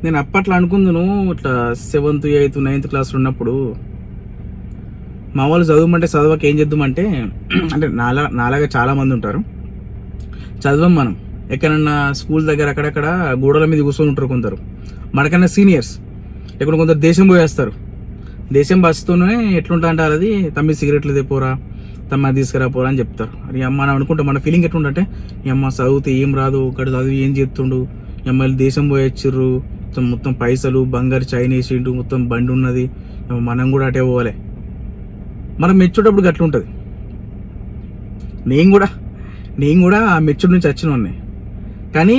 నేను అప్పట్లో అనుకుందును ఇట్లా 7th 8th 9th క్లాస్లో ఉన్నప్పుడు మా వాళ్ళు చదవమంటే చదవక ఏం చేద్దామంటే అంటే నాలాగా చాలా మంది ఉంటారు, చదవం మనం ఎక్కడన్నా స్కూల్ దగ్గర అక్కడక్కడ గోడల మీద కూర్చొని ఉంటారు కొందరు, మనకన్నా సీనియర్స్. ఎక్కడ కొందరు దేశం పోయేస్తారు, దేశం బస్తూనే ఎట్లుంటా అంటే అది తమ్మి సిగరెట్లు తెపోరా, తమ్మ తీసుకురా పోరా అని చెప్తారు. అది అమ్మ అని అనుకుంటా, మన ఫీలింగ్ ఎట్లుంటే ఈ అమ్మ చదివితే ఏం రాదు, ఇక్కడ చదివి ఏం చేస్తుండు, ఈ అమ్మాయిలు దేశం పోయొచ్చిర్రు, మొత్తం పైసలు బంగారు చైన్ వేసిండు, మొత్తం బండి ఉన్నది, మనం కూడా అటే పోవాలి. మనం మెచ్చుటప్పుడు గట్ల ఉంటుంది. నేను కూడా ఆ మెచ్యూర్ నుంచి వచ్చిన వాడిని. కానీ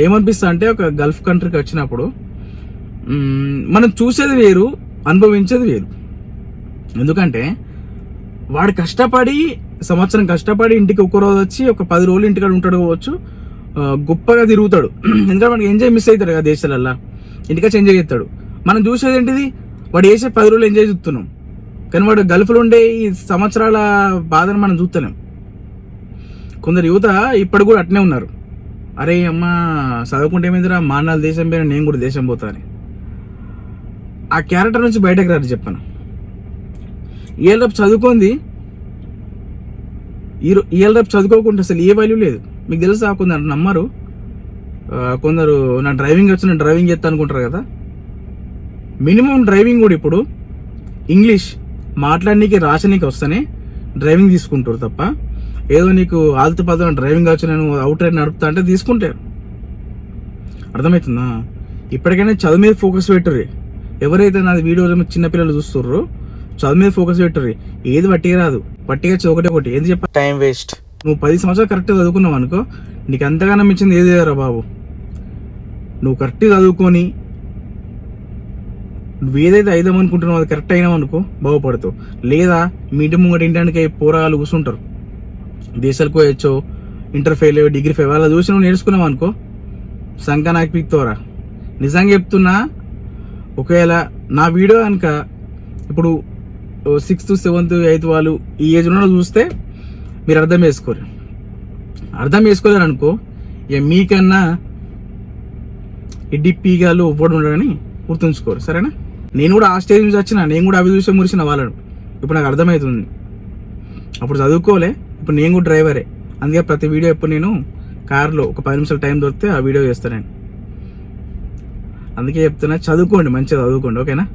ఏమనిపిస్తా అంటే ఒక గల్ఫ్ కంట్రీకి వచ్చినప్పుడు మనం చూసేది వేరు, అనుభవించేది వేరు. ఎందుకంటే వాడు కష్టపడి సంవత్సరం కష్టపడి ఇంటికి ఒక్క రోజు వచ్చి ఒక 10 రోజులు ఇంటికాడ ఉంటాడు కావచ్చు, గొప్పగా తిరుగుతాడు. ఎందుకంటే మనకి ఎంజాయ్ మిస్ అవుతాడు కదా దేశాలల్లా, ఇంటికొచ్చి ఎంజాయ్ చేస్తాడు. మనం చూసేది ఏంటిది, వాడు వేసే 10 రోజులు ఎంజాయ్ చూస్తున్నాం, కానీ వాడు గల్ఫ్లో ఉండే ఈ సంవత్సరాల బాధను మనం చూస్తలేం. కొందరు యువత ఇప్పటి కూడా అట్నే ఉన్నారు. అరే అమ్మ చదువుకుంటే ఏమైందిరా, మా అన్నలు దేశం పోయినా నేను కూడా దేశం పోతా అని. ఆ క్యారెక్టర్ నుంచి బయటకు రాదు చెప్పాను. ఇవాళ రేపు చదువుకుంది, ఇవాళ రేపు చదువుకోకుండా అసలు ఏ వాల్యూ లేదు. మీకు తెలుసా, కొందరు నమ్మరు, కొందరు నా డ్రైవింగ్ వచ్చి నేను డ్రైవింగ్ చేస్తా అనుకుంటారు కదా. మినిమం డ్రైవింగ్ కూడా ఇప్పుడు ఇంగ్లీష్ మాట్లాడనీకి రాసనీకి వస్తేనే డ్రైవింగ్ తీసుకుంటారు తప్ప, ఏదో నీకు ఆల్తు పదం డ్రైవింగ్ వచ్చి నేను అవుట్ రైడ్ నడుపుతా అంటే తీసుకుంటారు. అర్థమవుతుందా? ఇప్పటికైనా చదువు మీద ఫోకస్ పెట్టుర్రి. ఎవరైతే నాది వీడియోలో చిన్నపిల్లలు చూస్తుర్రో చదువు మీద ఫోకస్ పెట్టుర్రి. ఏది పట్టిగా రాదు, పట్టిగా ఒకటి ఏది చెప్ప టైం వేస్ట్. నువ్వు 10 సంవత్సరాలు కరెక్ట్గా చదువుకున్నావు అనుకో, నీకు అంతగానో మించింది ఏది రా బాబు. నువ్వు కరెక్ట్గా చదువుకొని నువ్వు ఏదైతే అయిదాం అనుకుంటున్నావు అది కరెక్ట్ అయినావు అనుకో బాగుపడతావు. లేదా మీ ఇంటి ముంగట ఇంటానికి పోరాగాలు కూర్చుంటారు, దేశాలకు పోయొచ్చో ఇంటర్ ఫెయిల్ డిగ్రీ ఫెయిల్ అలా చూసి నువ్వు నేర్చుకున్నావు అనుకో సంఖ్య నాకు పిక్తోరా. నిజంగా చెప్తున్నా, ఒకవేళ నా వీడియో కనుక ఇప్పుడు 6th 7th 8th వాళ్ళు ఈ ఏజ్లో చూస్తే మీరు అర్థం చేసుకోలేరు అనుకో, ఇక మీకన్నా డిప్పిగాలు ఒవ్వడు ఉండడని గుర్తుంచుకోరు. సరేనా? నేను కూడా ఆ స్టేజ్ నుంచి వచ్చిన, నేను కూడా అవి చూసే మురిసిన వాళ్ళను. ఇప్పుడు నాకు అర్థమవుతుంది. అప్పుడు చదువుకోలే, ఇప్పుడు నేను కూడా డ్రైవరే. అందుకే ప్రతి వీడియో ఎప్పుడు నేను కార్లో ఒక 10 నిమిషాలు టైం దొరికితే ఆ వీడియో చేస్తాను నేను. అందుకే చెప్తున్నా, చదువుకోండి, మంచిగా చదువుకోండి. ఓకేనా?